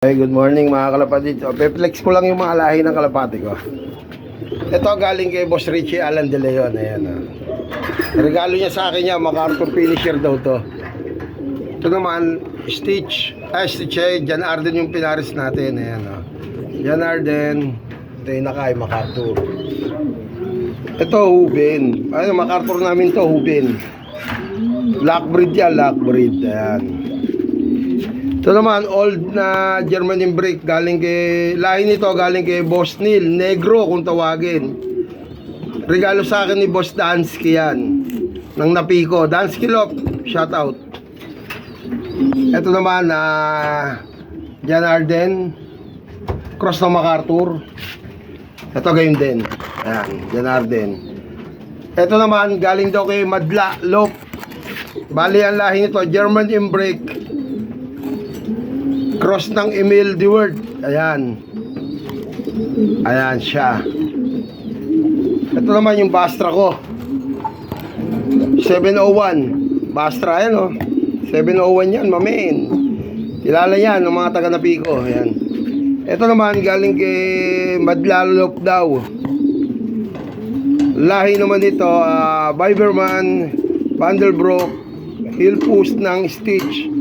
Hey, good morning mga kalapatid. Pe-flex ko lang yung mga lahi ng kalapati ko. Ito galing kay Boss Richie Alan De Leon. Ayan, regalo niya sa akin yan, MacArthur finisher daw to. Ito naman, Stitch Jan Arden yung pinaris natin. Ayan, Jan Arden. Ito yung nakay, MacArthur. Ito, Hubin. Ayun, MacArthur namin to, Hubin. Lockbreed yan, lockbreed. Ayan. Ito naman, old na German brake. Galing kay, lahi nito galing kay Boss Neil. Negro kung tawagin. Regalo sa akin ni Boss Dansky yan. Nang Napico. Dansky Lop, shout out. Ito naman, Jan Arden. Cross ng MacArthur. Ito gayon din. Ayan, Jan Arden. Ito naman, galing daw kay Madla Lop. Bali ang lahi nito, German brake. Cross ng Emil Dewart. Ayan. Ayan siya. Ito naman yung Bastra ko. 701. Bastra yan, 701 yan, mamin. Kilala yan ng mga taga Napico. Ayan. Ito naman galing kay Madlalop daw. Lahi naman dito, Biberman, Vandelbroek, Hillpost ng Stitch.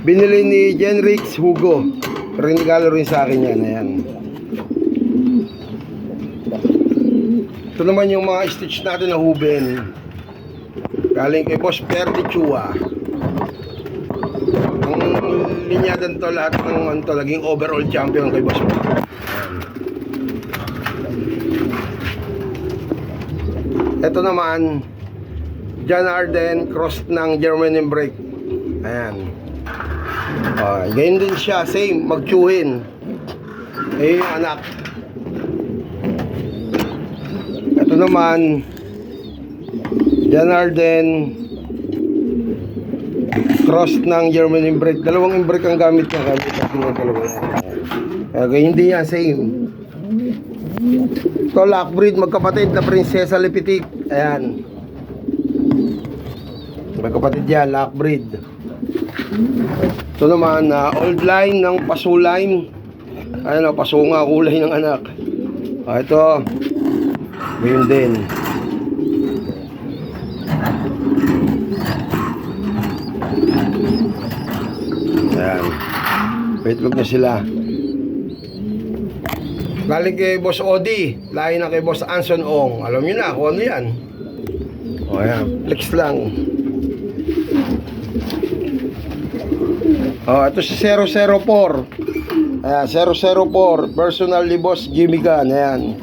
Binili ni Jenrix Hugo. Regalo rin sa akin yan. Ayan. Ito naman yung mga stitch natin na Huben. Galing kay Boss Perdi Chua. Ang linyadan to lahat ng naging overall champion kay Boss Perdi. Ito naman Jan Arden cross ng German brake. Ayan. Ganyan din siya, same, magtsuhin. Eh, anak. Ito naman Jan Arden cross ng German brake. Dalawang brake ang gamit niya. Ganyan din yan, same. Ito, lockbreed, magkapatid na Prinsesa Lipitik. Ayan. Magkapatid yan, lockbreed. Ito naman, old line ng Pasuline. Ayan, pasunga, kulay ng anak. Ito, yun din. Ayan, waitlog na sila. Galing kay Boss Odi, lahi na kay Boss Anson Ong. Alam nyo na kung ano yan. Ayan, flex lang. Ito si 004. Ayan, 004. Personal ni Boss Jimmy Gunn. Ayan.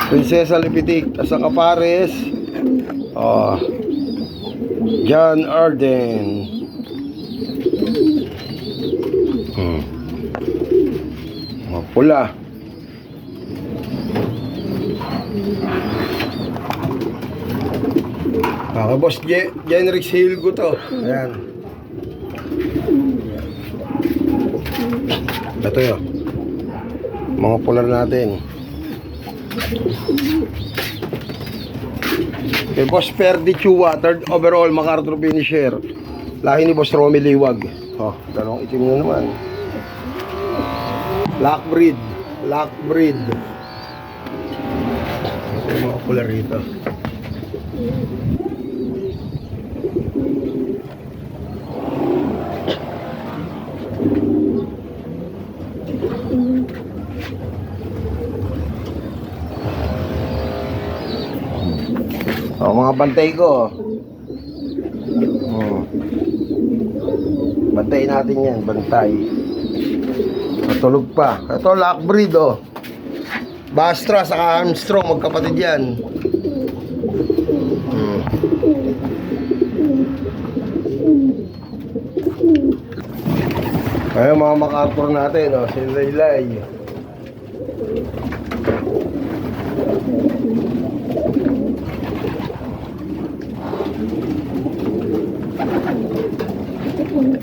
Prinsesa Lipitik. Asa Kapares. Jan Arden. Pula. Kay Boss Jenrix Hilgo to. Ayan. Ito yun, mga pular natin. Kay Boss Perdi Chua, third overall MacArthur finisher. Lahi ni Boss Romy Liwag. Dalawang itim na naman. Lockbreed. Ito yung mga pular rito. Mga bantay ko. Bantay natin yan, bantay. Matulog pa. Ito lockbreed Bastra saka Armstrong, magkapatid yan. Ayun mga MacArthur natin, si Laylay.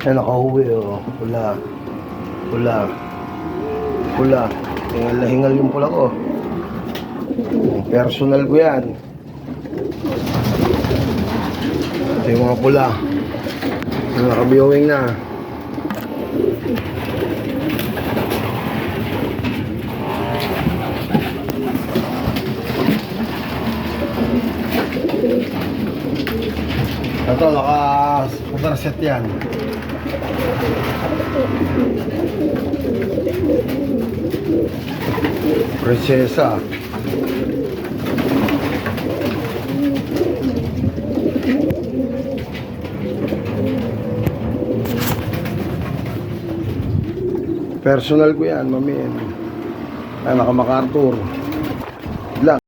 Ayan, nakahuwi, Pula. Hingal yung pula ko. Personal ko yan. Ito yung mga pula. Naka-viewing na. Ito, naka-overset yan. Prinsesa. Personal ko yan, mami. Ay, naka-MacArthur.